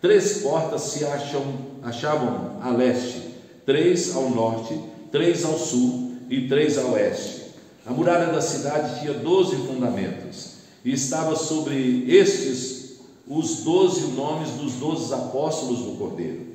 3 portas se achavam a leste, 3 ao norte, 3 ao sul e 3 a oeste. A muralha da cidade tinha 12 fundamentos, e estava sobre estes os 12 nomes dos 12 apóstolos do Cordeiro.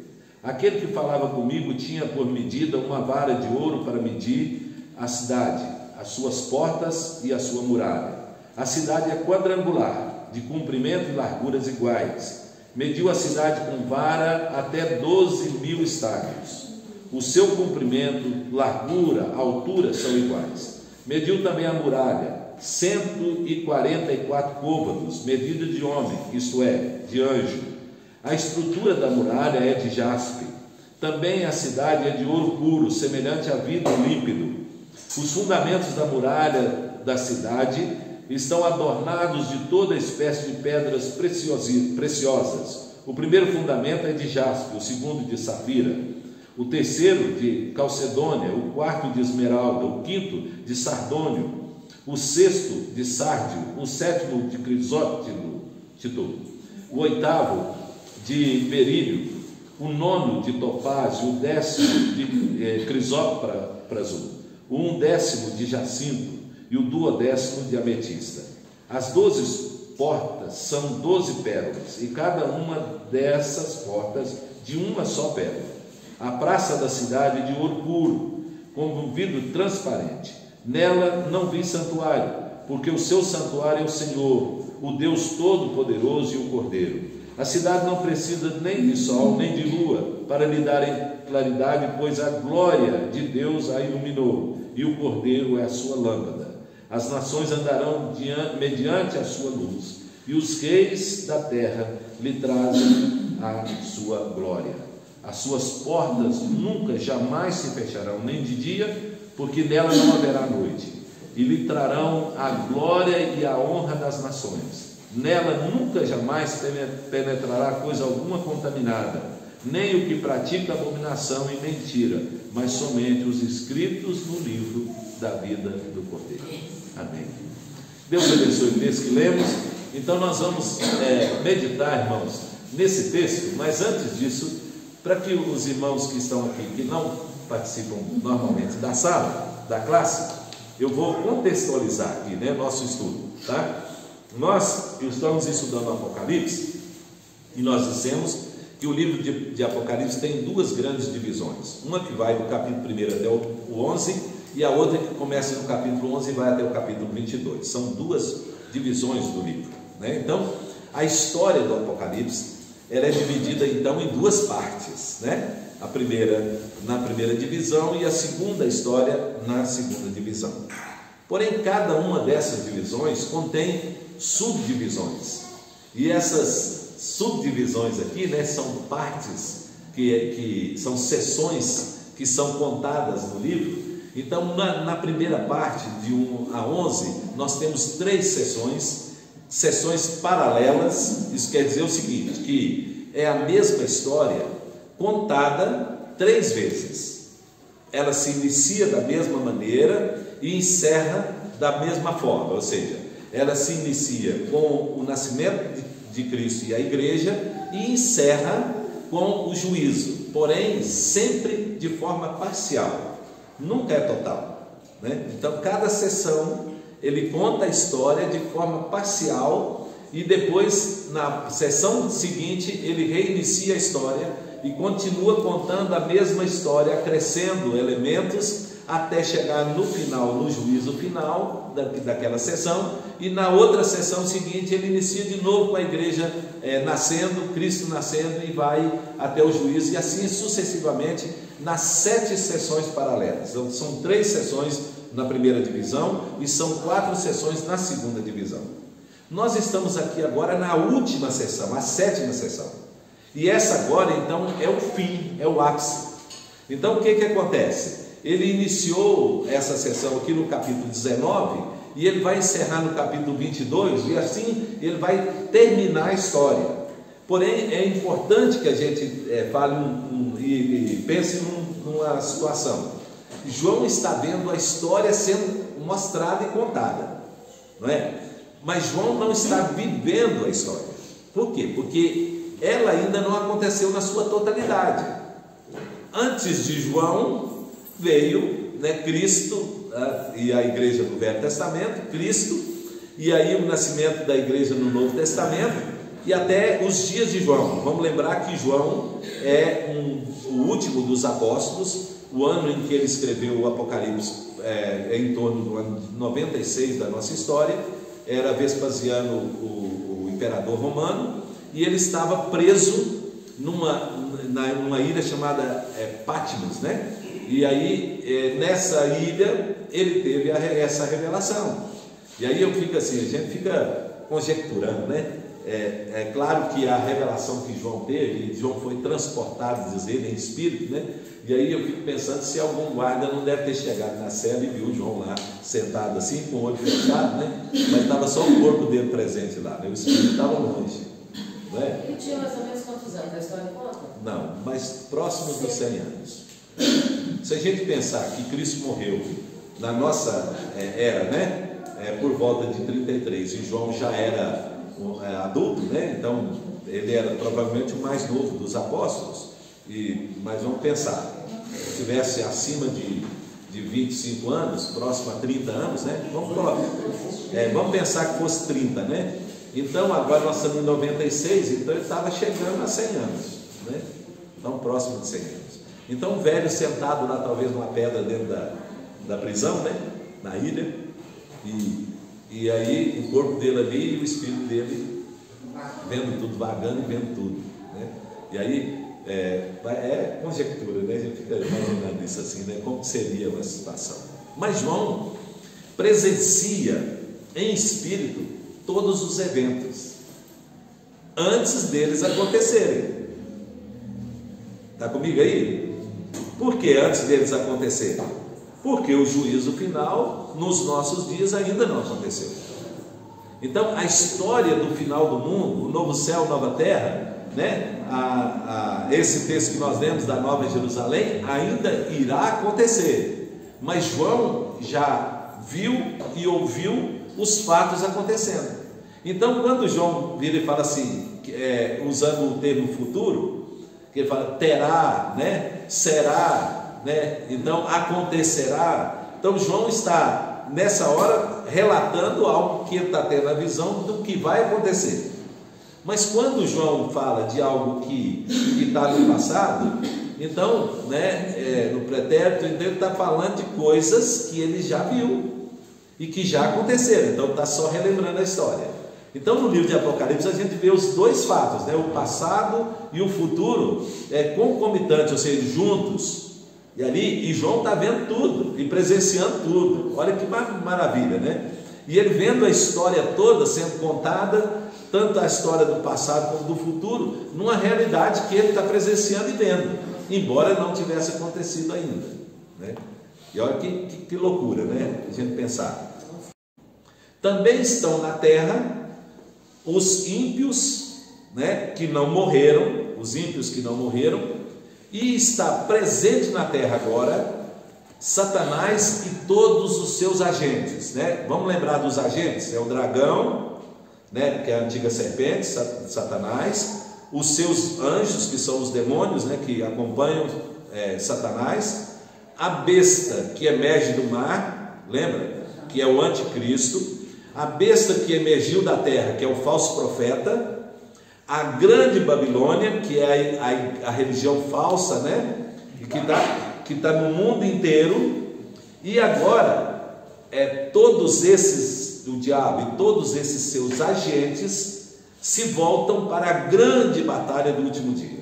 Aquele que falava comigo tinha por medida uma vara de ouro para medir a cidade, as suas portas e a sua muralha. A cidade é quadrangular, de comprimento e larguras iguais. Mediu a cidade com vara até 12.000 estádios. O seu comprimento, largura, altura são iguais. Mediu também a muralha, 144 côvados, medida de homem, isto é, de anjo. A estrutura da muralha é de jaspe. Também a cidade é de ouro puro, semelhante a vidro límpido. Os fundamentos da muralha da cidade estão adornados de toda espécie de pedras preciosas. O primeiro fundamento é de jaspe, o segundo de safira, o terceiro de calcedônia, o quarto de esmeralda, o quinto de sardônio, o sexto de sárdio, o sétimo de crisóptilo, o oitavo de berílio, o nono de topázio, o 10º de crisópraso, o 11º de jacinto e o 12º de ametista. As 12 portas são 12 pérolas, e cada uma dessas portas de uma só pérola. A praça da cidade é de ouro puro, com um vidro transparente. Nela não vi santuário, porque o seu santuário é o Senhor, o Deus Todo-Poderoso e o Cordeiro. A cidade não precisa nem de sol, nem de lua, para lhe darem claridade, pois a glória de Deus a iluminou, e o Cordeiro é a sua lâmpada. As nações andarão mediante a sua luz, e os reis da terra lhe trazem a sua glória. As suas portas nunca, jamais se fecharão, nem de dia, porque nela não haverá noite. E lhe trarão a glória e a honra das nações. Nela nunca, jamais penetrará coisa alguma contaminada, nem o que pratica abominação e mentira, mas somente os escritos no livro da vida do Cordeiro. Amém. Deus abençoe o texto que lemos. Então nós vamos meditar, irmãos, nesse texto, mas antes disso, para que os irmãos que estão aqui, que não participam normalmente da sala, da classe, eu vou contextualizar aqui, nosso estudo, tá? Nós estamos estudando o Apocalipse, e nós dissemos que o livro de Apocalipse tem 2 grandes divisões, uma que vai do capítulo 1 até o 11, e a outra que começa no capítulo 11 e vai até o capítulo 22, são 2 divisões do livro, Então, a história do Apocalipse, ela é dividida então em 2 partes, A primeira na primeira divisão e a segunda história na segunda divisão. Porém, cada uma dessas divisões contém subdivisões, e essas subdivisões aqui, são partes que são seções que são contadas no livro. Então, na primeira parte, de 1 a 11, nós temos 3 sessões paralelas. Isso quer dizer o seguinte, que é a mesma história contada 3 vezes. Ela se inicia da mesma maneira e encerra da mesma forma, ou seja, ela se inicia com o nascimento de Cristo e a igreja e encerra com o juízo, porém sempre de forma parcial, nunca é total, Então cada sessão ele conta a história de forma parcial, e depois na sessão seguinte ele reinicia a história e continua contando a mesma história, acrescendo elementos até chegar no final, no juízo final daquela sessão, e na outra sessão seguinte ele inicia de novo com a igreja nascendo, Cristo nascendo, e vai até o juízo, e assim sucessivamente nas 7 sessões paralelas. Então são 3 sessões na primeira divisão e são 4 sessões na segunda divisão. Nós estamos aqui agora na última sessão, a 7ª sessão, e essa agora então é o fim, é o ápice. Então o que acontece? Ele iniciou essa sessão aqui no capítulo 19 e ele vai encerrar no capítulo 22, e assim ele vai terminar a história. Porém, é importante que a gente fale e pense numa situação. João está vendo a história sendo mostrada e contada, não é? Mas João não está vivendo a história. Por quê? Porque ela ainda não aconteceu na sua totalidade. Antes de João veio, né, Cristo, e a igreja do Velho Testamento, Cristo, e aí o nascimento da igreja no Novo Testamento, e até os dias de João. Vamos lembrar que João é o último dos apóstolos. O ano em que ele escreveu o Apocalipse é em torno do ano 96 da nossa história. Era Vespasiano, o imperador romano, e ele estava preso numa ilha chamada Patmos, né? E aí nessa ilha ele teve essa revelação. E aí eu fico assim, a gente fica conjecturando, né? É claro que a revelação que João teve, João foi transportado, diz ele, em espírito, né? E aí eu fico pensando se algum guarda não deve ter chegado na cela e viu João lá sentado assim, com o olho fechado, né? Mas estava só o corpo dele presente lá, né? O espírito estava longe, não é? Ele tinha mais ou menos quantos anos? A história conta? Não, mas próximos dos 100 anos. Se a gente pensar que Cristo morreu na nossa era, né? Por volta de 33, e João já era adulto, né? Então ele era provavelmente o mais novo dos apóstolos. Mas vamos pensar, se tivesse acima de 25 anos, próximo a 30 anos, né? Vamos pensar que fosse 30, né? Então agora nós estamos em 96, então ele estava chegando a 100 anos, né? Então próximo de 100 anos. Então o velho sentado lá, talvez numa pedra dentro da prisão, né? Na ilha, e aí o corpo dele ali e o espírito dele vendo tudo, vagando e vendo tudo, né? E aí é conjectura, né? A gente fica imaginando isso assim, né? Como seria uma situação. Mas João presencia em espírito todos os eventos antes deles acontecerem. Está comigo aí? Por que antes deles acontecerem? Porque o juízo final nos nossos dias ainda não aconteceu. Então a história do final do mundo, o novo céu, nova terra, né? Esse texto que nós lemos da Nova Jerusalém ainda irá acontecer, mas João já viu e ouviu os fatos acontecendo. Então quando João vira e fala assim, usando o termo futuro, que ele fala terá, né? Será, né? Então acontecerá. Então João está nessa hora relatando algo que ele está tendo a visão do que vai acontecer. Mas quando João fala de algo que está no passado, então, né, no pretérito, então ele está falando de coisas que ele já viu e que já aconteceram. Então está só relembrando a história. Então no livro de Apocalipse a gente vê os dois fatos, né, o passado e o futuro concomitantes, ou seja, juntos. E João está vendo tudo e presenciando tudo. Olha que maravilha, né? E ele vendo a história toda sendo contada, tanto a história do passado como do futuro, numa realidade que ele está presenciando e vendo, embora não tivesse acontecido ainda, né? E olha que loucura, né? A gente pensar. Também estão na terra os ímpios, né? Que não morreram, os ímpios que não morreram, e está presente na terra agora Satanás e todos os seus agentes, né? Vamos lembrar dos agentes? É o dragão, né, que é a antiga serpente, Satanás, os seus anjos, que são os demônios, né, que acompanham Satanás, a besta que emerge do mar, lembra? Que é o anticristo, a besta que emergiu da terra, que é o falso profeta, a grande Babilônia, que é a religião falsa, né, que está no mundo inteiro, e agora todos esses, o diabo e todos esses seus agentes se voltam para a grande batalha do último dia,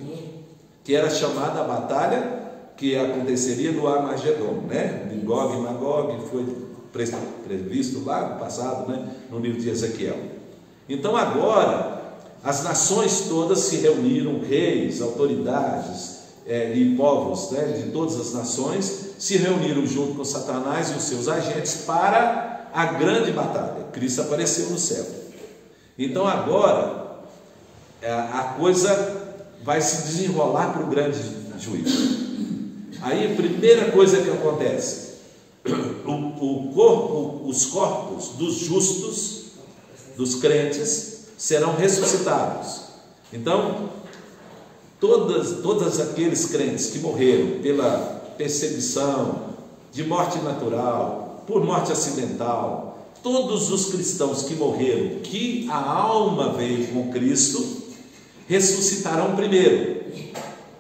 que era chamada a batalha que aconteceria no Armagedon, né? De Gog e Magog, foi previsto lá no passado, né? No livro de Ezequiel. Então agora as nações todas se reuniram, reis, autoridades e povos, né, de todas as nações se reuniram junto com Satanás e os seus agentes para a grande batalha. Cristo apareceu no céu. Então agora a coisa vai se desenrolar para o grande juízo. Aí a primeira coisa que acontece, os corpos dos justos, dos crentes, serão ressuscitados. Então todos aqueles crentes que morreram pela perseguição, de morte natural, por morte acidental, todos os cristãos que morreram, que a alma veio com Cristo, ressuscitarão primeiro,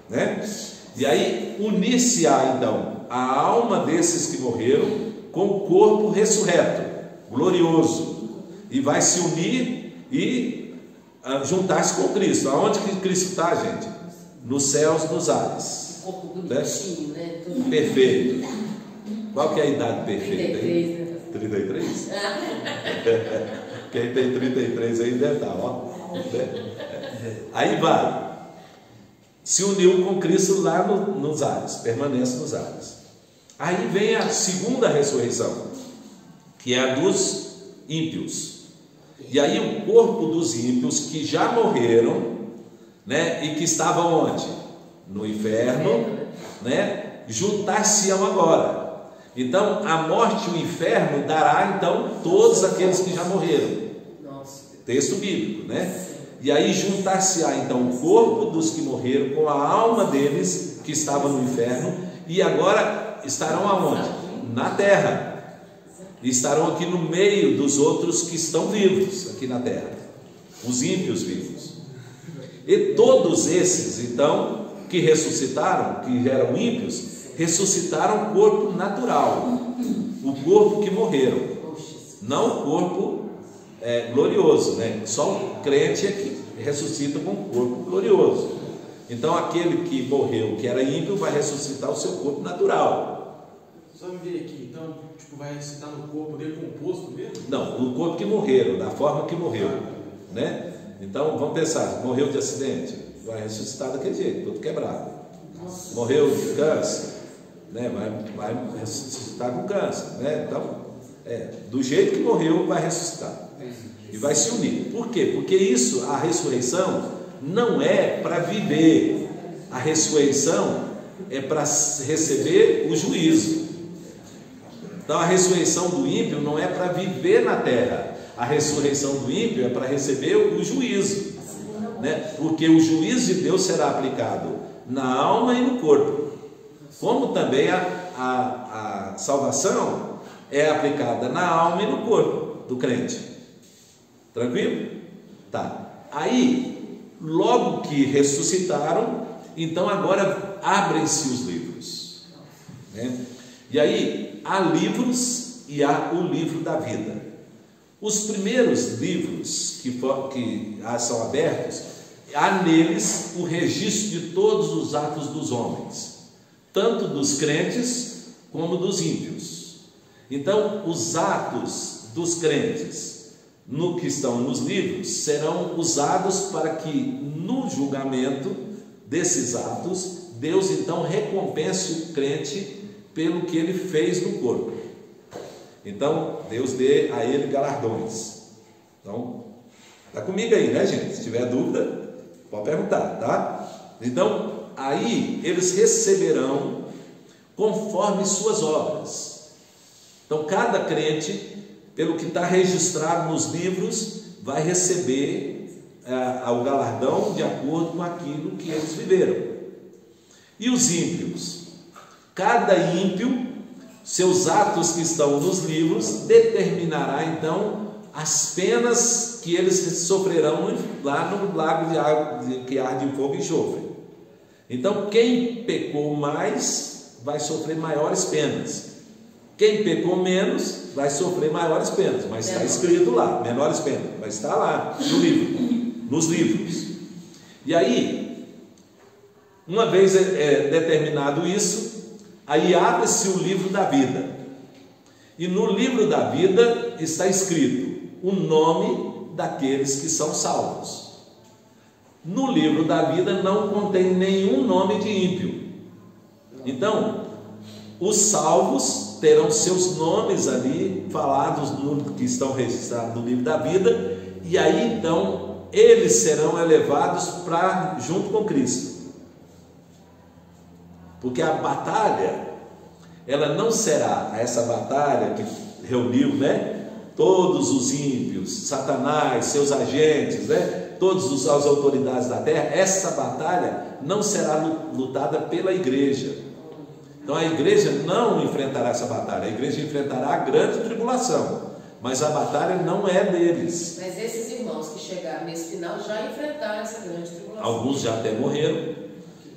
né? E aí unir-se-á então a alma desses que morreram com o corpo ressurreto, glorioso, e vai se unir e juntar-se com Cristo. Aonde que Cristo está, gente? Nos céus, nos ares. Corpo bonitinho, né? Tudo Perfeito. Qual que é a idade perfeita? 33, né? 33? Quem tem 33 ainda está, ó. Aí vai. Se uniu com Cristo lá nos ares, permanece nos ares. Aí vem a segunda ressurreição, que é a dos ímpios. E aí o corpo dos ímpios que já morreram, né, e que estavam onde? No inferno, né, juntar-se-ão agora. Então a morte e o inferno dará então todos aqueles que já morreram. Texto bíblico, né? E aí juntar-se-á então o corpo dos que morreram com a alma deles que estava no inferno, e agora estarão aonde? Na terra. E estarão aqui no meio dos outros que estão vivos aqui na terra, os ímpios vivos. E todos esses então que ressuscitaram, que eram ímpios, ressuscitaram o corpo natural, o corpo que morreram, não o corpo glorioso, né? Só o crente é que ressuscita com o corpo glorioso. Então aquele que morreu, que era ímpio, vai ressuscitar o seu corpo natural. Só me ver aqui, então, tipo, vai ressuscitar no corpo dele composto mesmo? Não, o corpo que morreram, da forma que morreu, né? Então vamos pensar, morreu de acidente, vai ressuscitar daquele jeito, todo quebrado. Morreu de câncer, né? Vai ressuscitar com câncer, né? Então, do jeito que morreu, vai ressuscitar e vai se unir. Por quê? Porque isso, a ressurreição não é para viver, a ressurreição é para receber o juízo. Então a ressurreição do ímpio não é para viver na terra, a ressurreição do ímpio é para receber o juízo, né? Porque o juízo de Deus será aplicado na alma e no corpo, como também a salvação é aplicada na alma e no corpo do crente. Tranquilo? Tá. Aí, logo que ressuscitaram, então agora abrem-se os livros, né? E aí há livros e há o livro da vida. Os primeiros livros que são abertos, há neles o registro de todos os atos dos homens, tanto dos crentes como dos ímpios. Então os atos dos crentes que estão nos livros serão usados para que no julgamento desses atos Deus então recompense o crente pelo que ele fez no corpo. Então Deus dê a ele galardões. Então está comigo aí, né, gente? Se tiver dúvida, pode perguntar, tá? Então aí eles receberão conforme suas obras. Então cada crente, pelo que está registrado nos livros, vai receber o galardão de acordo com aquilo que eles viveram. E os ímpios? Cada ímpio, seus atos que estão nos livros, determinará então as penas que eles sofrerão lá no lago de água que arde em fogo e enxofre. Então quem pecou mais vai sofrer maiores penas, quem pecou menos vai sofrer maiores penas, mas está escrito lá, menores penas, mas está lá no livro, nos livros. E aí, uma vez determinado isso, aí abre-se o livro da vida, e no livro da vida está escrito o nome daqueles que são salvos. No livro da vida não contém nenhum nome de ímpio. Então os salvos terão seus nomes ali falados que estão registrados no livro da vida, e aí então eles serão elevados junto com Cristo. Porque a batalha, ela não será essa batalha que reuniu, né, todos os ímpios, Satanás, seus agentes, né, todas as autoridades da terra, essa batalha não será lutada pela igreja. Então a igreja não enfrentará essa batalha, a igreja enfrentará a grande tribulação, mas a batalha não é deles. Mas esses irmãos que chegaram nesse final já enfrentaram essa grande tribulação. Alguns já até morreram,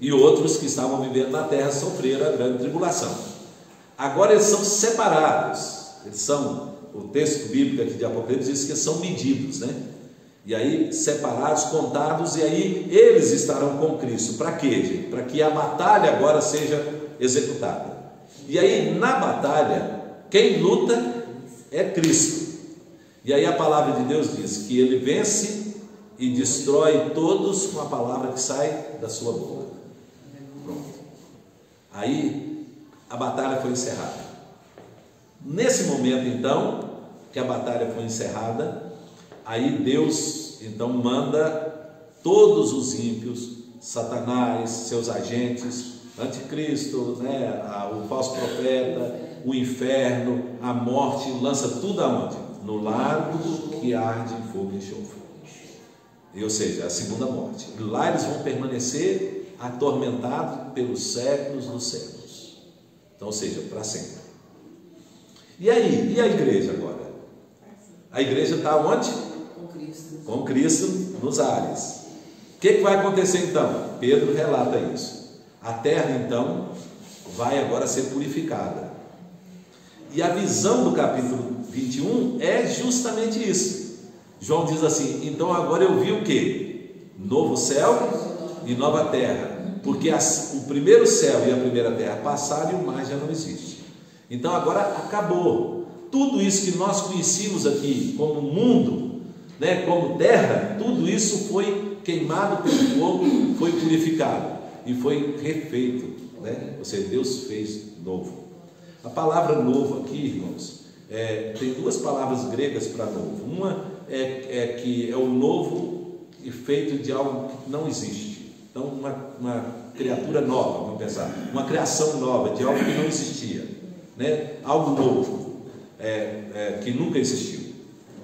e outros que estavam vivendo na terra sofreram a grande tribulação. Agora eles são separados, eles são, o texto bíblico aqui de Apocalipse diz que eles são medidos, né? E aí separados, contados, e aí eles estarão com Cristo. Para quê, gente? Para que a batalha agora seja executada. E aí na batalha, quem luta é Cristo. E aí a palavra de Deus diz que ele vence e destrói todos com a palavra que sai da sua boca. Pronto. Aí a batalha foi encerrada. Nesse momento então, que a batalha foi encerrada, aí Deus então manda todos os ímpios, Satanás, seus agentes, anticristo, né, o falso profeta, o inferno, a morte, lança tudo aonde? No lago que arde em fogo e enxofre. Ou seja, a segunda morte. E lá eles vão permanecer atormentados pelos séculos dos séculos. Então, ou seja, para sempre. E aí? E a igreja agora? A igreja está onde? Com Cristo. Com Cristo nos ares. O que vai acontecer então? Pedro relata isso. A terra então vai agora ser purificada. E a visão do capítulo 21 é justamente isso. João diz assim: então agora eu vi o que? Novo céu e nova terra. Porque o primeiro céu e a primeira terra passaram e o mar já não existe. Então agora acabou. Tudo isso que nós conhecíamos aqui como mundo, né, como terra, tudo isso foi queimado pelo fogo, foi purificado e foi refeito, né? Ou seja, Deus fez novo. A palavra novo aqui, irmãos, tem duas palavras gregas para novo. Uma que é o novo e feito de algo que não existe. Então uma criatura nova, vamos pensar, uma criação nova de algo que não existia, né? Algo novo, que nunca existiu.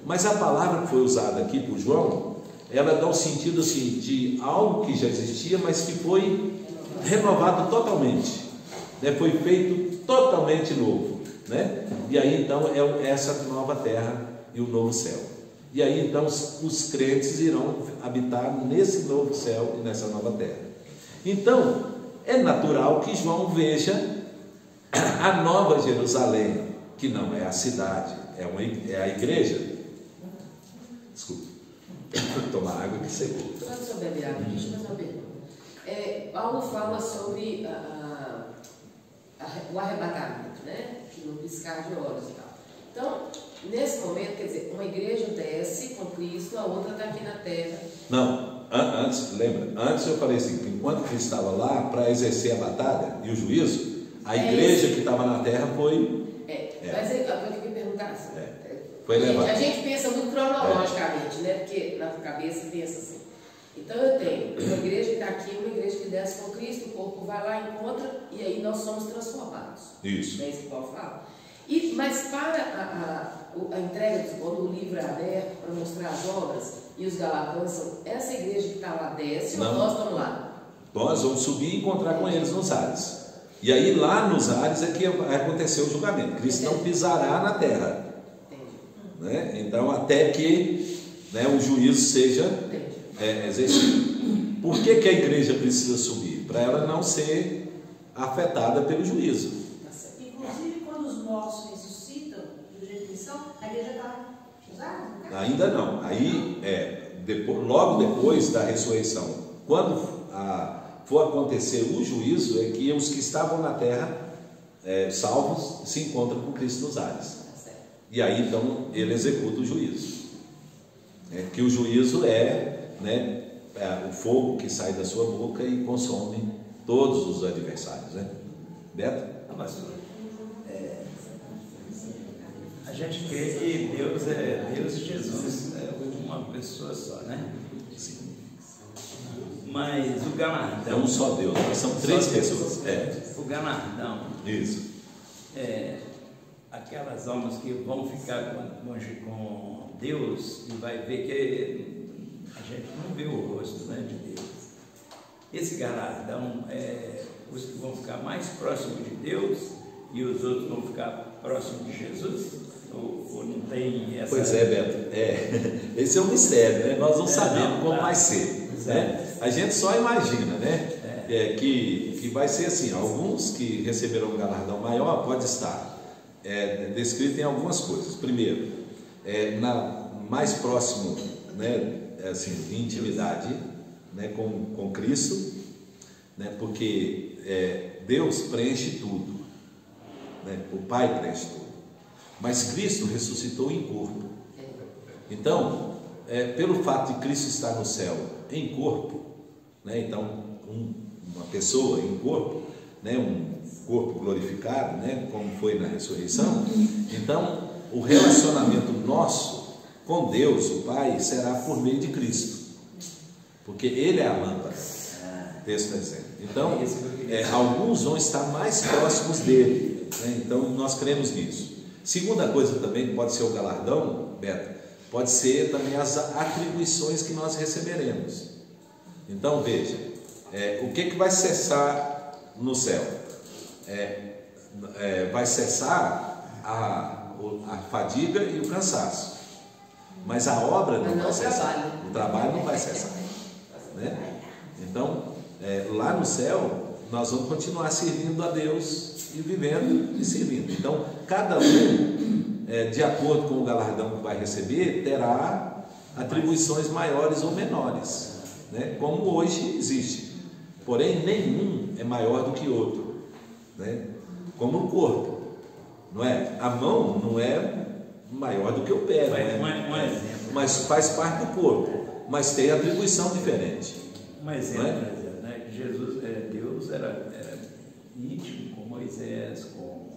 Mas a palavra que foi usada aqui por João, ela dá o sentido assim, de algo que já existia, mas que foi renovado totalmente, né? Foi feito totalmente novo, né? E aí então é essa nova terra e o novo céu. E aí então os crentes irão habitar nesse novo céu e nessa nova terra. Então é natural que João veja a nova Jerusalém, que não é a cidade, é a igreja. Desculpa, vou tomar água que secou. Quando souber de água, deixa eu fazer uma pergunta. Paulo fala sobre o arrebatamento, né? No piscar de olhos e tal. Então, nesse momento, quer dizer, uma igreja desce com Cristo, a outra está aqui na terra. Não, antes, lembra? Antes eu falei assim, que enquanto Cristo estava lá para exercer a batalha e o juízo, a igreja que estava na terra foi... Mas eu queria perguntar assim. Foi levado. A gente pensa muito cronologicamente, né? Porque na cabeça pensa assim. Então eu tenho uma igreja que está aqui, uma igreja que desce com Cristo, o corpo vai lá, encontra, e aí nós somos transformados. Isso. É isso que Paulo fala. Mas para a entrega, quando o livro é aberto para mostrar as obras, e os galatãos são essa igreja que está lá desce, ou nós estamos lá? Nós vamos subir e encontrar com eles nos ares. E aí lá nos ares é que vai acontecer o julgamento. Cristo não pisará na terra. Né? Então até que, né, o juízo seja exercido. Por que a igreja precisa subir? Para ela não ser afetada pelo juízo. Inclusive quando os mortos ressuscitam do jeito que são, a igreja está usada? Ainda não. Aí logo depois da ressurreição, quando for acontecer o juízo, é que os que estavam na terra salvos se encontram com Cristo nos ares. E aí então ele executa o juízo. Que o juízo o fogo que sai da sua boca e consome todos os adversários, né? Beto? Mas, a gente crê que Deus é Deus e Jesus é uma pessoa só, né? Sim. Mas o galardão... É um só Deus, mas são três pessoas. O galardão... Isso. Aquelas almas que vão ficar com Deus e vai ver que a gente não vê o rosto, né, de Deus. Esse galardão os que vão ficar mais próximos de Deus e os outros vão ficar próximos de Jesus? Ou não tem essa... Pois é, Beto. Esse é um mistério, né? Nós não sabemos como vai ser. Né? A gente só imagina, né? Que vai ser assim. Alguns que receberão um galardão maior pode estar descrito em algumas coisas. Primeiro, mais próximo, né, assim, de intimidade, né, com Cristo, né, porque Deus preenche tudo, né, o Pai preenche tudo, mas Cristo ressuscitou em corpo. Então, pelo fato de Cristo estar no céu em corpo, né, então uma pessoa em corpo, né, um corpo glorificado, né, como foi na ressurreição, então o relacionamento nosso com Deus, o Pai, será por meio de Cristo, porque Ele é a lâmpada desse desenho. Então, alguns vão estar mais próximos dele, né? Então nós cremos nisso. Segunda coisa também que pode ser o galardão, Beto, pode ser também as atribuições que nós receberemos. Então veja, o que vai cessar no céu? Vai cessar a fadiga e o cansaço, mas a obra não vai cessar. O trabalho não vai cessar, né? Então, lá no céu, nós vamos continuar servindo a Deus e vivendo e servindo. Então, cada um, de acordo com o galardão que vai receber, terá atribuições maiores ou menores, né? Como hoje existe. Porém, nenhum é maior do que outro, né? Como o corpo, não é? A mão não é maior do que o pé, né? Mas faz parte do corpo, mas tem atribuição diferente. Um exemplo, né? Que Jesus, Deus era íntimo com Moisés, com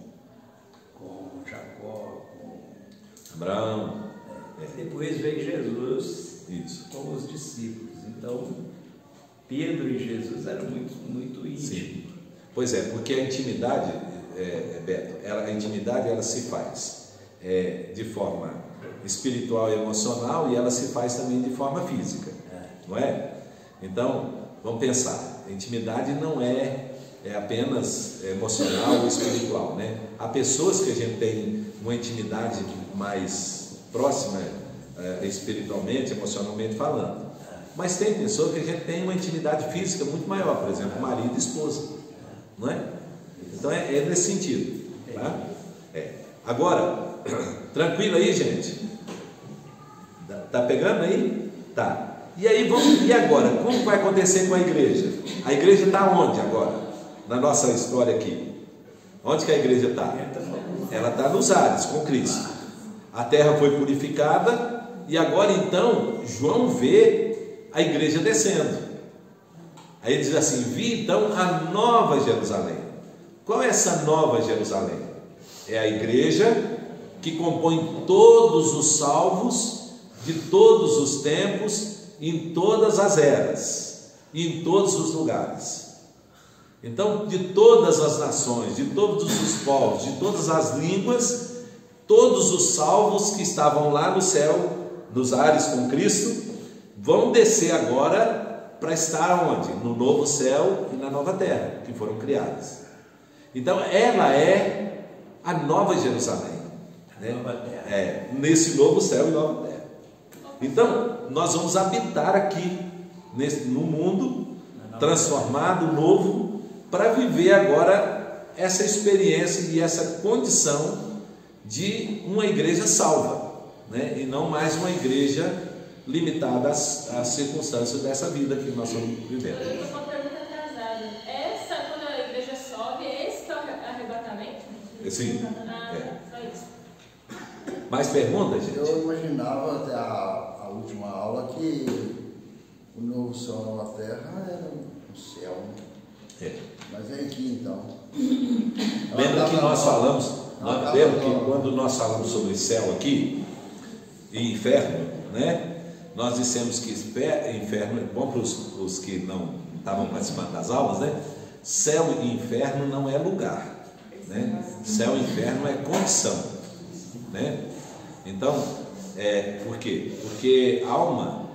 Jacó, com Abraão. Depois veio Jesus. Isso. Com os discípulos. Então, Pedro e Jesus eram muito íntimos. Sim. Pois é, porque a intimidade, Beto, a intimidade ela se faz de forma espiritual e emocional, e ela se faz também de forma física, não é? Então, vamos pensar, a intimidade não é apenas emocional ou espiritual, né? Há pessoas que a gente tem uma intimidade mais próxima espiritualmente, emocionalmente falando, mas tem pessoas que a gente tem uma intimidade física muito maior, por exemplo, marido e esposa, não é? Então é nesse sentido, tá? Agora, tranquilo aí, gente? Tá pegando aí? Tá. E agora? Como vai acontecer com a igreja? A igreja está onde agora? Na nossa história aqui. Onde que a igreja está? Ela está nos ares, com Cristo. A terra foi purificada e agora então João vê a igreja descendo. Aí ele diz assim: vi então a nova Jerusalém. Qual é essa nova Jerusalém? É a igreja que compõe todos os salvos de todos os tempos, em todas as eras, em todos os lugares. Então, de todas as nações, de todos os povos, de todas as línguas, todos os salvos que estavam lá no céu, nos ares com Cristo, vão descer agora para estar onde? No novo céu e na nova terra, que foram criadas. Então, ela é a nova Jerusalém, né? Nesse novo céu e nova terra. Então, nós vamos habitar aqui, no mundo transformado, novo, para viver agora essa experiência e essa condição de uma igreja salva, né? E não mais uma igreja limitada às circunstâncias dessa vida que nós estamos vivendo. Eu estou com uma pergunta atrasada. Quando a igreja sobe, esse que é o arrebatamento? Sim. Só isso. Mais perguntas, gente? Eu imaginava até a última aula que o novo céu e a nova terra era o céu. Mas é aqui então. Lembra que nós falamos, lembra que quando nós falamos sobre céu aqui e inferno, né? Nós dissemos que inferno é bom para os que não estavam participando das aulas, né? Céu e inferno não é lugar, né? Céu e inferno é condição, né? Então, por quê? Porque alma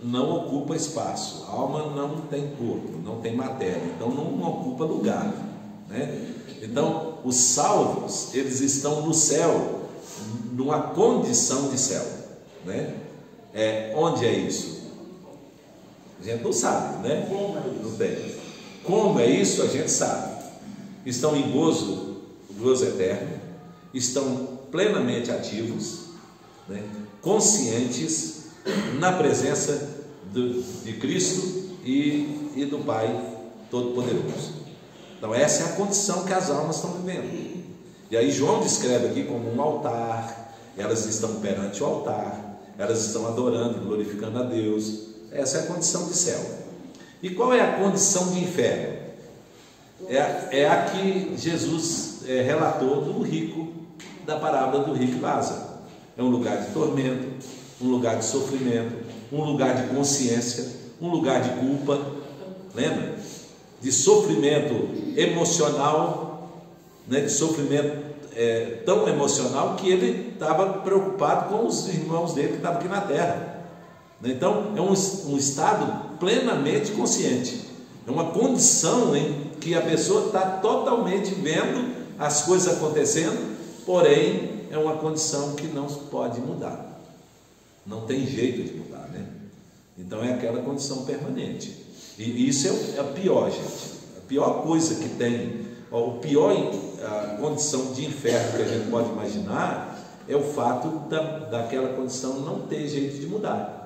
não ocupa espaço, a alma não tem corpo, não tem matéria, então não ocupa lugar, né? Então os salvos, eles estão no céu, numa condição de céu, né? Onde é isso? A gente não sabe, né? Não tem. Como é isso, a gente sabe. Estão em gozo eterno, estão plenamente ativos, né? Conscientes na presença de Cristo e do Pai Todo-Poderoso. Então essa é a condição que as almas estão vivendo. E aí João descreve aqui como um altar, elas estão perante o altar, elas estão adorando e glorificando a Deus. Essa é a condição de céu. E qual é a condição de inferno? É a que Jesus relatou do rico, da parábola do rico e Lázaro. É um lugar de tormento, um lugar de sofrimento, um lugar de consciência, um lugar de culpa, lembra? De sofrimento emocional, né? De sofrimento tão emocional que ele estava preocupado com os irmãos dele que estavam aqui na terra. Então é um estado plenamente consciente, é uma condição em que a pessoa está totalmente vendo as coisas acontecendo, porém é uma condição que não pode mudar, não tem jeito de mudar, né? Então é aquela condição permanente, e isso é a pior, gente, a pior coisa que tem, a condição de inferno que a gente pode imaginar é o fato daquela condição não ter jeito de mudar.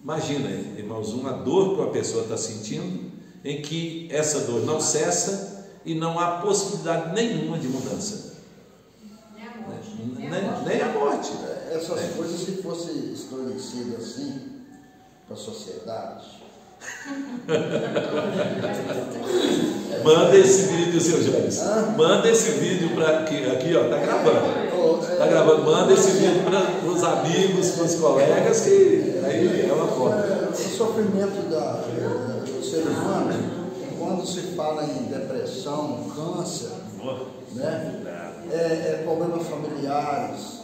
Imagina, irmãos, uma dor que a pessoa está sentindo, em que essa dor não cessa e não há possibilidade nenhuma de mudança. Nem a morte. Essas coisas, se fossem esclarecidas assim para a sociedade. Manda esse vídeo, seu Jones. Manda esse vídeo para aqui, ó, tá gravando. Tá gravando. Manda esse vídeo para os amigos, para os colegas, que aí é uma forma. O sofrimento do ser humano, quando se fala em depressão, câncer, né? Problemas familiares,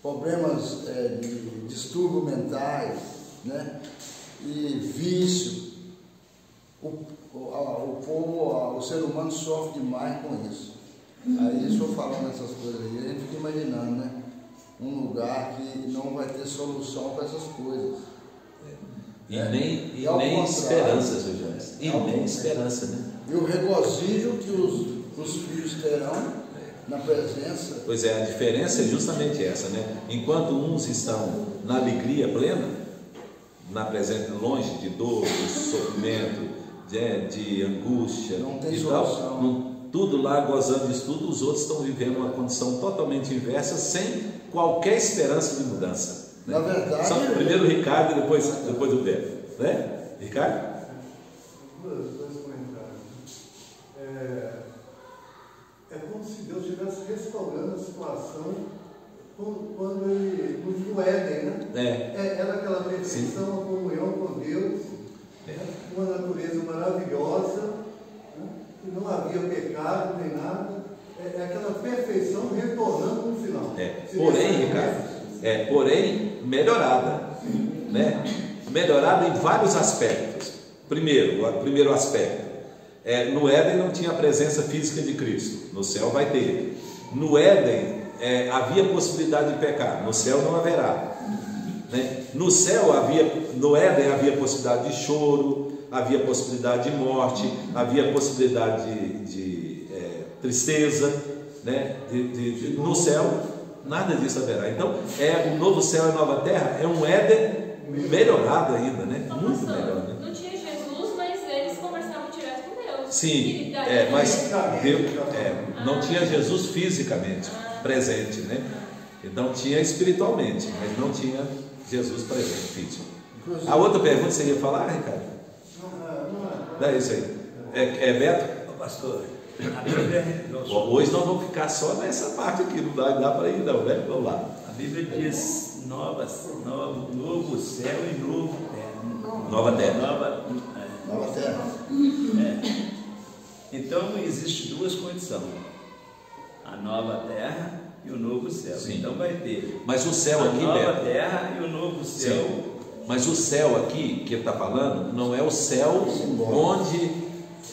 problemas de distúrbios mentais, né? E vício. O ser humano sofre demais com isso. Aí, se eu falando essas coisas aí, a gente fica imaginando, né? Um lugar que não vai ter solução para essas coisas. E nem esperança, seu Jones. E nem esperança, né? E o regozijo que os filhos terão na presença. Pois é, a diferença é justamente essa, né? Enquanto uns estão na alegria plena, na presença, longe de dor, de sofrimento, de angústia, não tem e solução. Tal, tudo lá gozando disso tudo, os outros estão vivendo uma condição totalmente inversa, sem qualquer esperança de mudança. Né? Na verdade, só primeiro o Ricardo e depois o Beto, né? Ricardo? Dois comentários. É como se Deus estivesse restaurando a situação quando ele, no Éden, né? Era aquela perfeição, a comunhão com Deus, uma natureza maravilhosa, né? Que não havia pecado nem nada, aquela perfeição retornando no final. Porém, Ricardo, porém melhorada, né? Melhorada em vários aspectos. Primeiro aspecto, no Éden não tinha a presença física de Cristo, no céu vai ter. No Éden havia possibilidade de pecar, no céu não haverá, né? No Éden havia possibilidade de choro, havia possibilidade de morte, havia possibilidade de tristeza, né? No céu nada disso haverá. Então o novo céu e a nova terra é um Éden melhorado ainda, né? Muito melhor, né? Não tinha Jesus, mas eles conversavam direto com Deus. Sim, mas Deus, não tinha Jesus fisicamente presente, né? Então tinha espiritualmente, mas não tinha Jesus presente físico. A outra pergunta você ia falar, Ricardo? Não é isso aí. Beto? Pastor, a Bíblia... Hoje nós vamos ficar só nessa parte aqui, não dá para ir não, né? Vamos lá. A Bíblia diz novo céu e novo terra. Nova terra. Nova terra. Então existe duas condições: a nova terra e o novo céu. Sim. Então vai ter mas o céu a aqui, nova Beto, terra e o novo céu Mas o céu aqui, que ele está falando, não é o céu onde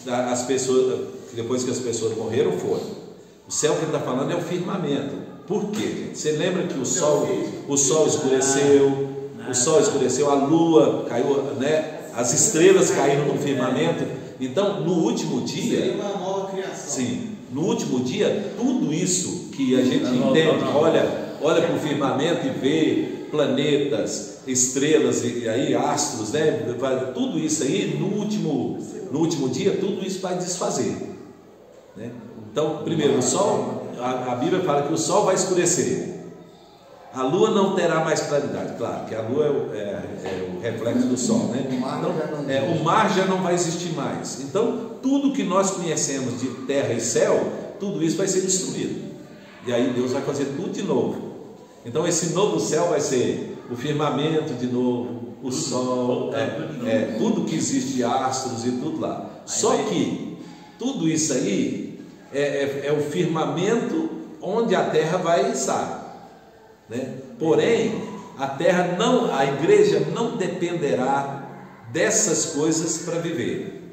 as pessoas, depois que as pessoas morreram, foram. O céu que ele está falando é o firmamento. Por quê, gente? Você lembra que o sol escureceu, a lua caiu, né? As estrelas caíram no firmamento. Então, no último dia, seria uma nova criação. Sim, no último dia, tudo isso que a gente entende, olha para o firmamento e vê planetas, estrelas e aí astros, né? Tudo isso aí no último dia, tudo isso vai desfazer, né? Então, primeiro, o sol, a Bíblia fala que o sol vai escurecer, a lua não terá mais claridade, claro que a lua é o reflexo do sol, né? Então, o mar já não vai existir mais. Então, tudo que nós conhecemos de terra e céu, tudo isso vai ser destruído, e aí Deus vai fazer tudo de novo. Então esse novo céu vai ser o firmamento de novo, o sol, tudo que existe de astros e tudo lá. Só que tudo isso aí é o firmamento onde a terra vai estar, né? Porém, a igreja não dependerá dessas coisas para viver,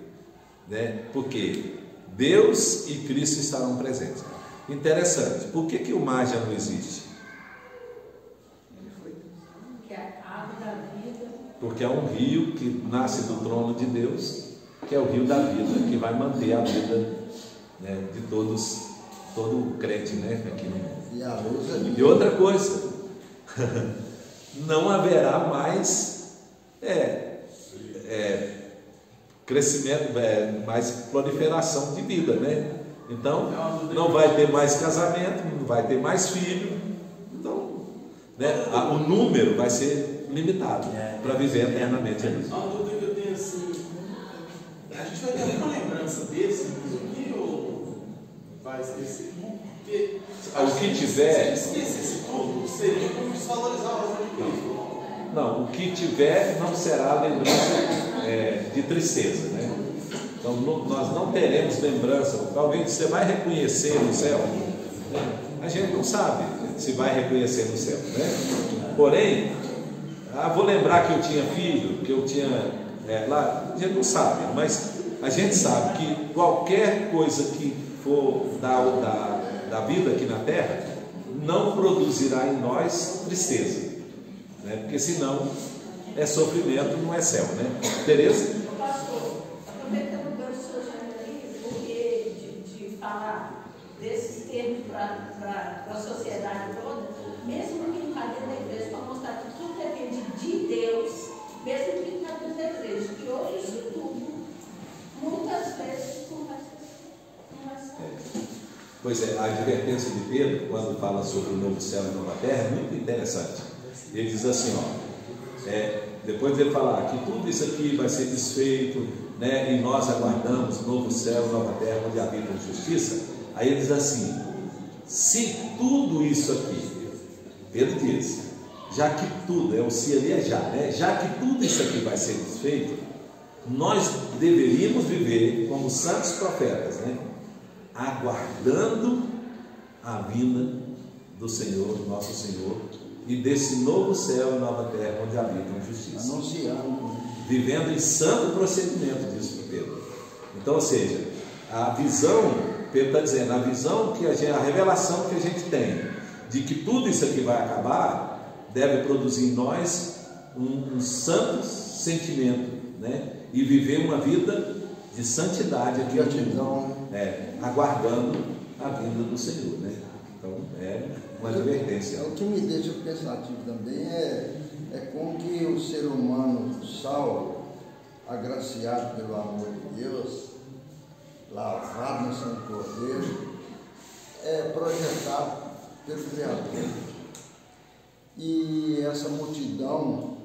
né? Porque Deus e Cristo estarão presentes. Interessante, por que o mar já não existe? Porque é um rio que nasce do trono de Deus, que é o rio da vida, que vai manter a vida, né, de todo crente, né, aqui no mundo. E outra coisa, não haverá mais crescimento, mais proliferação de vida, né? Então não vai ter mais casamento, não vai ter mais filho, então, né, o número vai ser limitado para viver eternamente ali. Uma dúvida que eu tenho assim, a gente vai ter uma lembrança desse aqui ou vai esquecer? Porque o que tiver, se esquecesse tudo, seria como desvalorizar a obra de Cristo. Não, o que tiver não será lembrança de tristeza, né? Então nós não teremos lembrança. Talvez você vai reconhecer no céu, né? A gente não sabe se vai reconhecer no céu, né? Porém, vou lembrar que eu tinha filho, que eu tinha lá, a gente não sabe, mas a gente sabe que qualquer coisa que for da vida aqui na terra não produzirá em nós tristeza, né? Porque senão é sofrimento, não é céu, né? Tereza? Pastor, aproveitando o gancho do seu gênero aí, porque de falar desses termos para a sociedade toda, mesmo que não está dentro da igreja, para mostrar que tudo depende de Deus, mesmo que não está dentro da igreja, que hoje isso tudo, muitas vezes, não vai ser. Pois é, a advertência de Pedro, quando fala sobre o novo céu e nova terra, é muito interessante. Ele diz assim, depois de ele falar que tudo isso aqui vai ser desfeito, né, e nós aguardamos novo céu e nova terra onde habita a justiça, aí ele diz assim, se tudo isso aqui, Pedro diz, já que tudo, o se ali é já, né? Já que tudo isso aqui vai ser desfeito, nós deveríamos viver como santos profetas, né? Aguardando a vinda do Senhor, nosso Senhor, e desse novo céu e nova terra onde habita a justiça. Anunciando. Vivendo em santo procedimento, diz Pedro. Então, ou seja, a visão, Pedro está dizendo, a visão a revelação que a gente tem de que tudo isso aqui vai acabar, deve produzir em nós um santo sentimento, né? E viver uma vida de santidade aqui no mundo, aguardando a vinda do Senhor, né? Então é uma advertência. O que me deixa pensativo também é como que o ser humano salvo, agraciado pelo amor de Deus, lavado no sangue do Cordeiro, é projetado pelo Criador. E essa multidão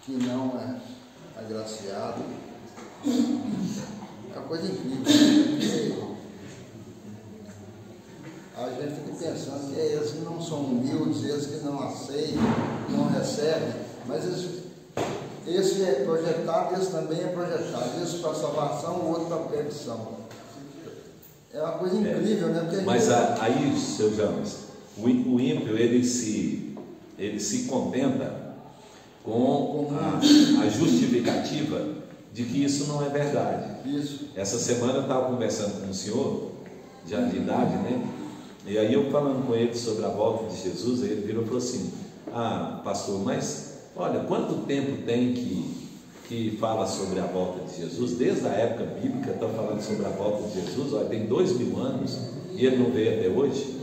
que não é agraciada é uma coisa incrível. A gente fica pensando que eles que não são humildes, eles que não aceitam, não recebem, mas esse é projetado, esse também é projetado, esse para salvação, o outro para perdição. É uma coisa incrível, né? Porque mas aí, seu James, o ímpio ele se contenta com a justificativa de que isso não é verdade. Isso. Essa semana eu estava conversando com um senhor, já de idade, né? E aí eu falando com ele sobre a volta de Jesus, aí ele virou e falou assim: ah, pastor, mas olha, quanto tempo tem que fala sobre a volta de Jesus? Desde a época bíblica estão falando sobre a volta de Jesus, olha, tem 2000 anos e ele não veio até hoje,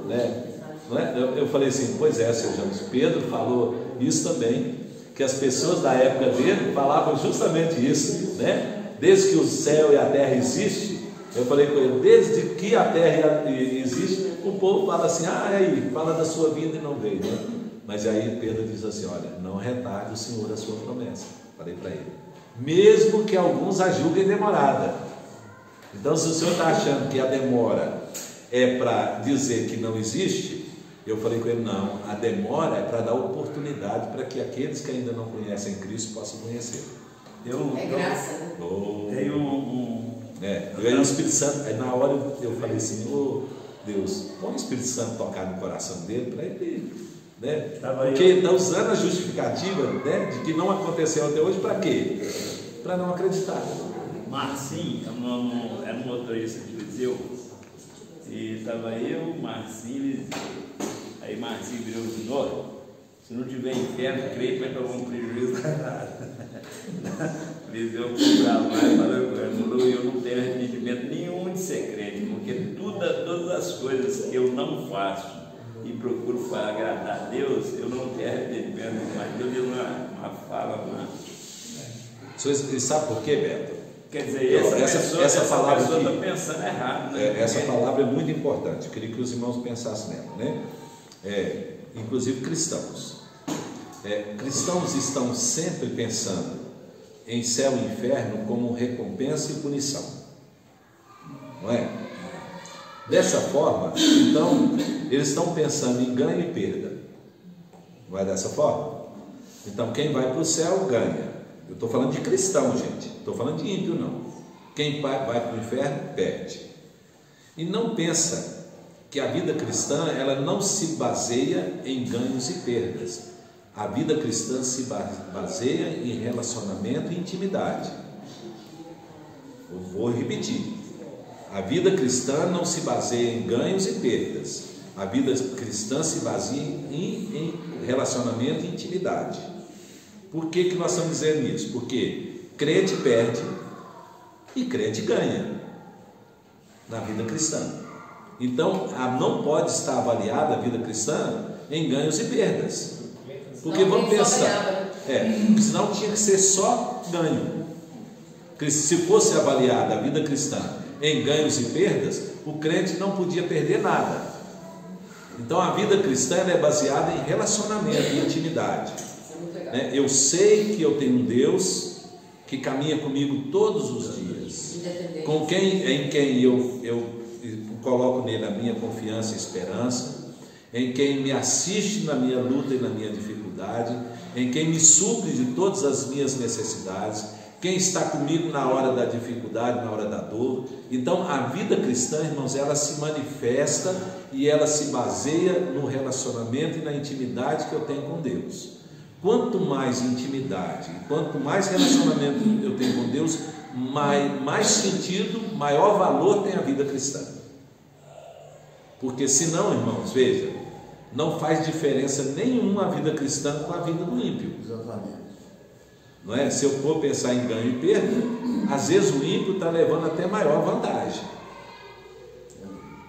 né? Não é? Eu falei assim: pois é, seu James, Pedro falou isso também, que as pessoas da época dele falavam justamente isso, né? Desde que o céu e a terra existem, eu falei com ele, desde que a terra existe, o povo fala assim: ah, aí, fala da sua vida e não veio, né? Mas aí Pedro diz assim: olha, não retarde o Senhor a sua promessa. Falei para ele, mesmo que alguns a julguem demorada. Então, se o senhor está achando que a demora é para dizer que não existe, eu falei com ele, não, a demora é para dar oportunidade para que aqueles que ainda não conhecem Cristo possam conhecer. É graça, né? Aí o Espírito Santo, aí na hora eu falei assim: ô Deus, põe o Espírito Santo tocar no coração dele para ele, né? Porque está usando a justificativa, né, de que não aconteceu até hoje, para quê? Para não acreditar. Marcinho era um motorista de Viseu, e estava eu, Marcinho, aí Marcinho virou o senhor: se não tiver inferno, creio que vai tomar um prejuízo danado. Viseu comprava mais, falou: eu não tenho arrependimento nenhum de ser crente, porque todas as coisas que eu não faço e procuro para agradar a Deus, eu não tenho arrependimento, mas Deus deu uma fala. E sabe por quê, Beto? Quer dizer, essa palavra está pensando errado, né? Essa palavra é muito importante, eu queria que os irmãos pensassem nela, né? Inclusive cristãos. Cristãos estão sempre pensando em céu e inferno como recompensa e punição, não é? Dessa forma, então, eles estão pensando em ganho e perda, não é dessa forma? Então, quem vai para o céu ganha. Eu estou falando de cristão, gente, estou falando de ímpio, não. Quem vai para o inferno perde. E não pensa que a vida cristã, ela não se baseia em ganhos e perdas. A vida cristã se baseia em relacionamento e intimidade. Eu vou repetir: a vida cristã não se baseia em ganhos e perdas. A vida cristã se baseia em relacionamento e intimidade. Por que nós estamos dizendo isso? Porque crente perde e crente ganha na vida cristã. Então, não pode estar avaliada a vida cristã em ganhos e perdas. Porque vamos pensar, senão tinha que ser só ganho. Porque se fosse avaliada a vida cristã em ganhos e perdas, o crente não podia perder nada. Então a vida cristã é baseada em relacionamento e intimidade. Eu sei que eu tenho um Deus que caminha comigo todos os dias, em quem eu coloco nele a minha confiança e esperança, em quem me assiste na minha luta e na minha dificuldade, em quem me supre de todas as minhas necessidades, quem está comigo na hora da dificuldade, na hora da dor. Então a vida cristã, irmãos, ela se manifesta e ela se baseia no relacionamento e na intimidade que eu tenho com Deus. Quanto mais intimidade, quanto mais relacionamento eu tenho com Deus, mais sentido, maior valor tem a vida cristã. Porque senão, irmãos, veja, não faz diferença nenhuma a vida cristã com a vida do ímpio. Exatamente. Não é? Se eu for pensar em ganho e perda, às vezes o ímpio está levando até maior vantagem,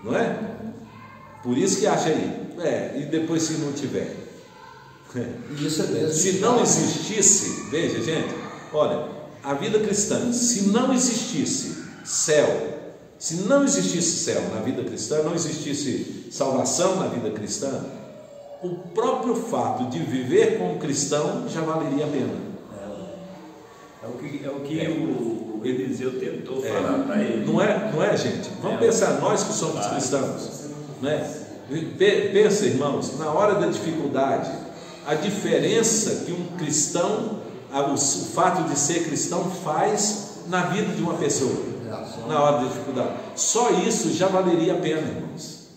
não é? Por isso que acha aí, e depois se não tiver, isso é mesmo. Se não existisse, veja gente, olha, a vida cristã, se não existisse céu, se não existisse céu na vida cristã, não existisse salvação na vida cristã, o próprio fato de viver como cristão já valeria a pena. É o que o Eliseu tentou falar para ele. Não é, gente? Vamos pensar, nós que somos cristãos, né? Pensa, irmãos, na hora da dificuldade, a diferença que um cristão, o fato de ser cristão faz na vida de uma pessoa, na hora da dificuldade. Só isso já valeria a pena, irmãos.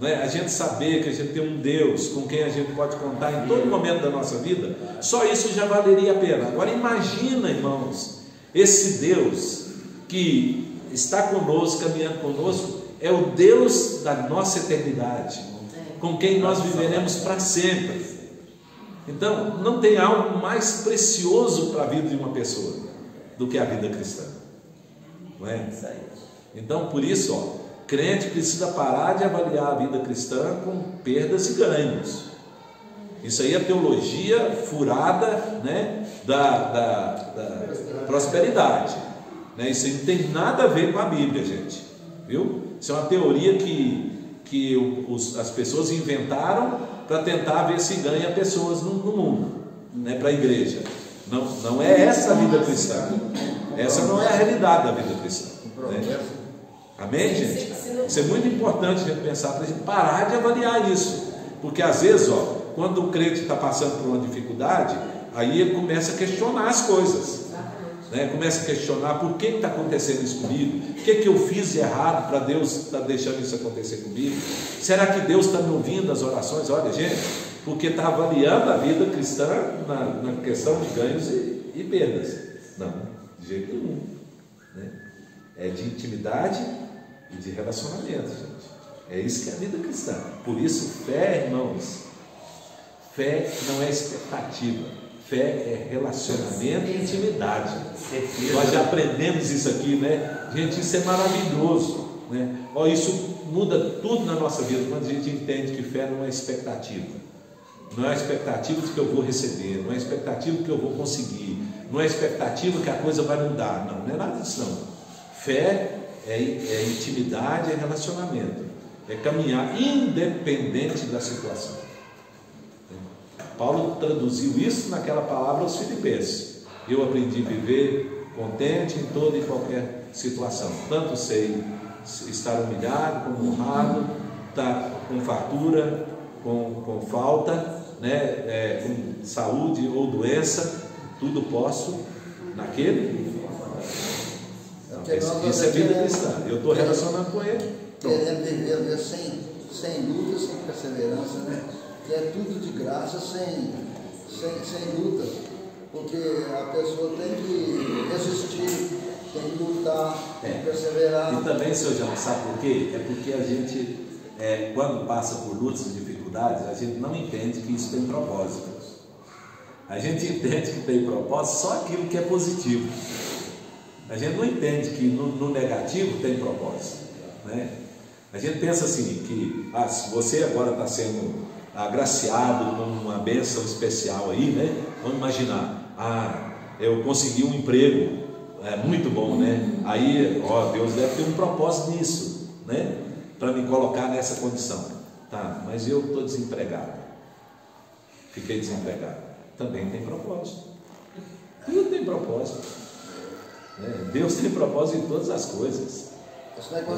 não é? A gente saber que a gente tem um Deus com quem a gente pode contar em todo momento da nossa vida, só isso já valeria a pena. Agora imagina, irmãos, esse Deus que está conosco, caminhando conosco, é o Deus da nossa eternidade, com quem nós viveremos para sempre. Então, não tem algo mais precioso para a vida de uma pessoa do que a vida cristã, não é? Então, por isso, crente precisa parar de avaliar a vida cristã com perdas e ganhos. Isso aí é teologia furada, né, da prosperidade, né? Isso aí não tem nada a ver com a Bíblia, gente, viu? Isso é uma teoria que as pessoas inventaram para tentar ver se ganha pessoas no mundo, né, para a igreja. Não é essa a vida cristã. Essa não é a realidade da vida cristã, né? Amém, gente? Isso é muito importante a gente pensar, para a gente parar de avaliar isso. Porque às vezes, quando o crente está passando por uma dificuldade, aí ele começa a questionar as coisas, né? Começa a questionar: por que está acontecendo isso comigo? O que eu fiz de errado para Deus estar deixando isso acontecer comigo? Será que Deus está me ouvindo as orações? Olha, gente, porque está avaliando a vida cristã na questão de ganhos e perdas. Não, de jeito nenhum, né? É de intimidade e de relacionamento, gente. É isso que é a vida cristã. Por isso, fé, irmãos, fé não é expectativa, fé é relacionamento e intimidade. Nós já aprendemos isso aqui, né? Gente, isso é maravilhoso, né? Isso muda tudo na nossa vida quando a gente entende que fé não é expectativa. Não é expectativa de que eu vou receber, não é expectativa de que eu vou conseguir, não é expectativa que a coisa vai mudar. Não é nada disso não. Fé é intimidade, é relacionamento, é caminhar independente da situação. Paulo traduziu isso naquela palavra aos Filipenses: eu aprendi a viver contente em toda e qualquer situação, tanto sei estar humilhado como honrado, estar com fartura, com falta, né, com saúde ou doença, tudo posso naquele. Isso é vida cristã. Eu estou relacionando com ele. Querendo viver sem luta, sem perseverança, né? Que é tudo de graça, sem luta. Porque a pessoa tem que resistir, tem que lutar, tem que perseverar. E também, senhor João, sabe por quê? É porque a gente, quando passa por lutas e dificuldades, a gente não entende que isso tem propósito. A gente entende que tem propósito só aquilo que é positivo. A gente não entende que no negativo tem propósito, né? A gente pensa assim, que se você agora está sendo agraciado com uma bênção especial aí, né? Vamos imaginar, eu consegui um emprego muito bom, né? Aí, Deus deve ter um propósito nisso, né? Para me colocar nessa condição. Tá, mas eu estou desempregado, fiquei desempregado. Também tem propósito. Tudo tem propósito. Deus tem propósito em todas as coisas.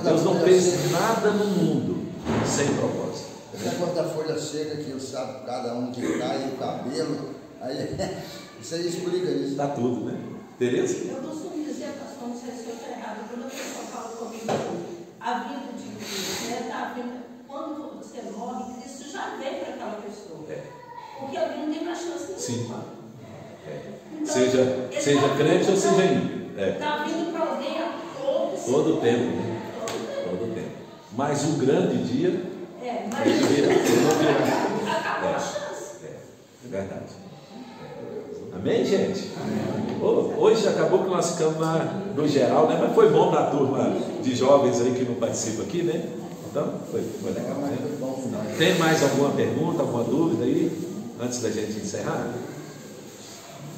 Deus não fez nada no mundo sem propósito. Esse negócio da folha seca, que eu sabe cada um que cai, o cabelo, aí, isso aí explica isso. Está tudo, né? Beleza? Eu costumo dizer, pastor, não sei se eu estou errado, quando a pessoa fala comigo, a vida de Cristo, né? A vida, quando você morre, Cristo já veio para aquela pessoa. Porque alguém não tem mais chance nenhuma. Sim. Então, seja crente ou seja ímpio. Está vindo para alguém a todo tempo, né? Todo tempo. Mas o grande dia acabou a chance. É verdade. Amém, gente? Hoje acabou que nós ficamos no geral, né? Mas foi bom para a turma de jovens aí que não participa aqui, né? Então, foi legal, né? Tem mais alguma pergunta, alguma dúvida aí, antes da gente encerrar?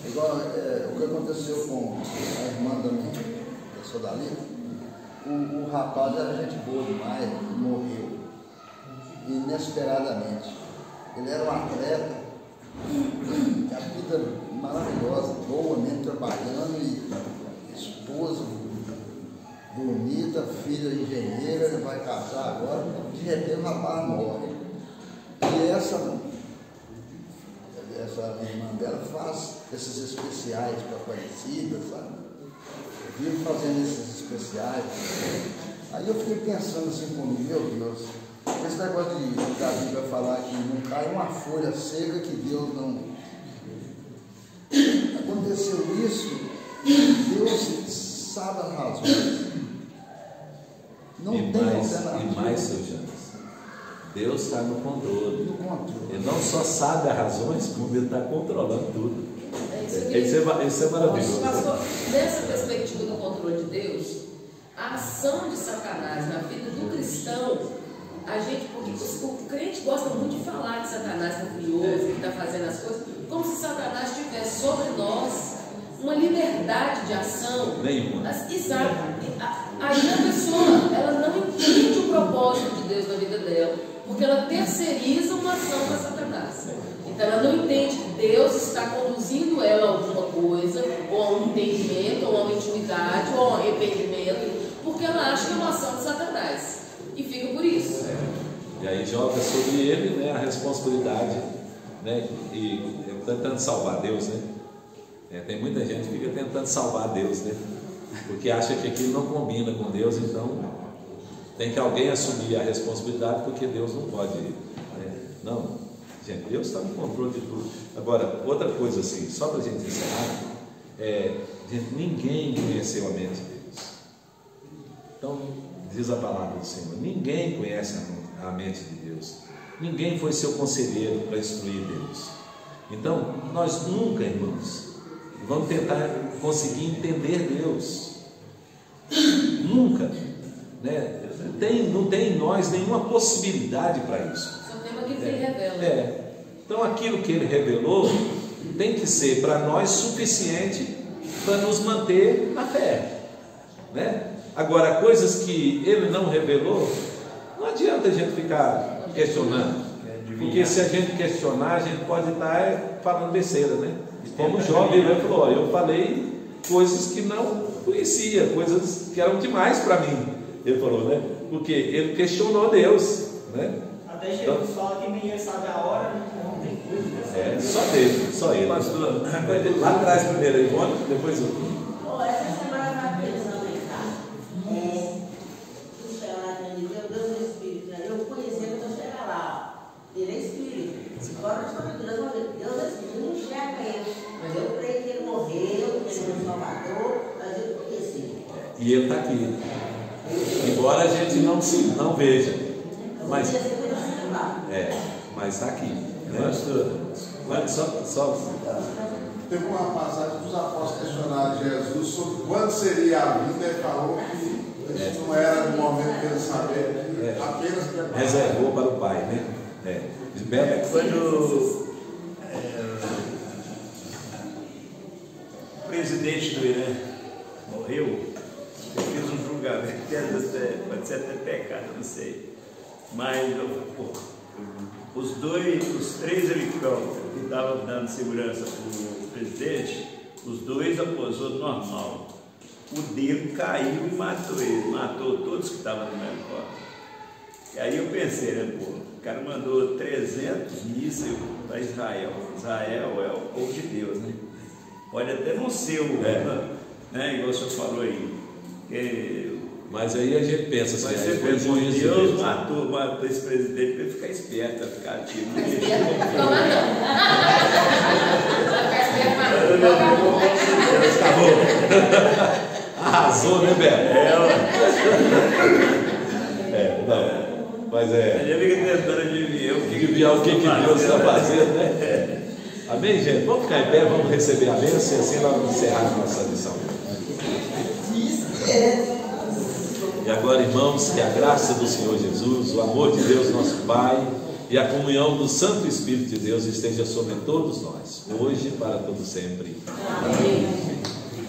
Igual o que aconteceu com a irmã da Sodalina, o rapaz era gente boa demais, morreu inesperadamente. Ele era um atleta, a vida maravilhosa, boa mesmo, trabalhando, e esposa bonita, filha engenheira, ele vai casar agora, de repente o rapaz morre. E essa irmã dela faz esses especiais para conhecidas, sabe? Eu vivo fazendo esses especiais. Aí eu fiquei pensando assim comigo, meu Deus, esse negócio da Bíblia falar que não cai uma folha seca que Deus não... Aconteceu isso, Deus sabe as razões. Não e tem mais, seu Janes, Deus está no controle. Ele não só sabe as razões, como Ele está controlando tudo. Isso é maravilhoso. Pastor, nessa perspectiva do controle de Deus, a ação de Satanás na vida do cristão, porque o crente gosta muito de falar de Satanás furioso, que está fazendo as coisas, como se Satanás tivesse sobre nós uma liberdade de ação. Nenhuma. Exato. Aí a pessoa, ela não entende o propósito de Deus na vida dela, porque ela terceiriza uma ação para Satanás. Então ela não entende que Deus está conduzindo ela a alguma coisa, ou a um entendimento, ou a uma intimidade, ou a um arrependimento, porque ela acha que é uma ação de Satanás. E fica por isso. E aí joga sobre ele, né, a responsabilidade, né, e tentando salvar Deus, né? Tem muita gente que fica tentando salvar Deus, né? Porque acha que aquilo não combina com Deus, então tem que alguém assumir a responsabilidade, porque Deus não pode, né? Não, gente, Deus está no controle de tudo. Agora, outra coisa assim, só para a gente encerrar, gente, ninguém conheceu a mente de Deus. Então, diz a palavra do Senhor, ninguém conhece a mente de Deus, ninguém foi seu conselheiro para instruir Deus. Então, nós nunca, irmãos, vamos tentar conseguir entender Deus. Nunca, né? Não tem em nós nenhuma possibilidade para isso. Só tem aquilo que Ele revela. Então aquilo que Ele revelou tem que ser para nós suficiente para nos manter na fé, né? Agora, coisas que Ele não revelou, não adianta a gente ficar questionando, porque se a gente questionar, a gente pode estar falando besteira, né? Como o jovem falou, eu falei coisas que não conhecia, coisas que eram demais para mim. Ele falou, né? Porque ele questionou Deus, né? Até Jesus fala que ninguém sabe a hora, não tem coisa. Só ele. Pastor, lá atrás primeiro aí, depois eu. Essa semana eu estava pensando em casa. O Senhor atendeu, Deus é Espírito. Eu conheci quando eu chegar lá. Ele é Espírito. Agora nós estamos Deus é Espírito, não enxerga ele. Mas eu creio que ele morreu, que ele foi um salvador, mas eu conheci. E ele está aqui. Embora a gente não veja. Mas está aqui. Né? Só. Teve uma passagem dos apóstolos questionaram Jesus sobre quando seria a vinda. Ele falou que isso não era no momento que ele sabia, apenas preparado. Reservou para o Pai, né? Quando o presidente do Irã morreu, eu fiz um julgamento, pode ser até pecado, não sei. Mas os 3 helicópteros que estavam dando segurança para o presidente, os 2 aposou normal. O dele caiu e matou ele, matou todos que estavam no helicóptero. E aí eu pensei, né, o cara mandou 300 mísseis para Israel. Israel é o povo de Deus, né? Pode até não ser o, né, igual o senhor falou aí. Mas aí a gente pensa assim, mas Deus matou esse presidente para ele ficar esperto, para ficar ativo. Acabou. Arrasou, né, Beto? Não. Mas a gente fica tentando adivinhar o que Deus está fazendo, né? Amém, gente? Vamos ficar em pé, vamos receber a bênção e assim nós vamos encerrar a nossa lição. E agora, irmãos, que a graça do Senhor Jesus, o amor de Deus, nosso Pai, e a comunhão do Santo Espírito de Deus esteja sobre todos nós, hoje e para todo sempre. Amém.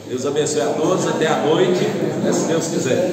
Deus abençoe a todos, até a noite, se Deus quiser.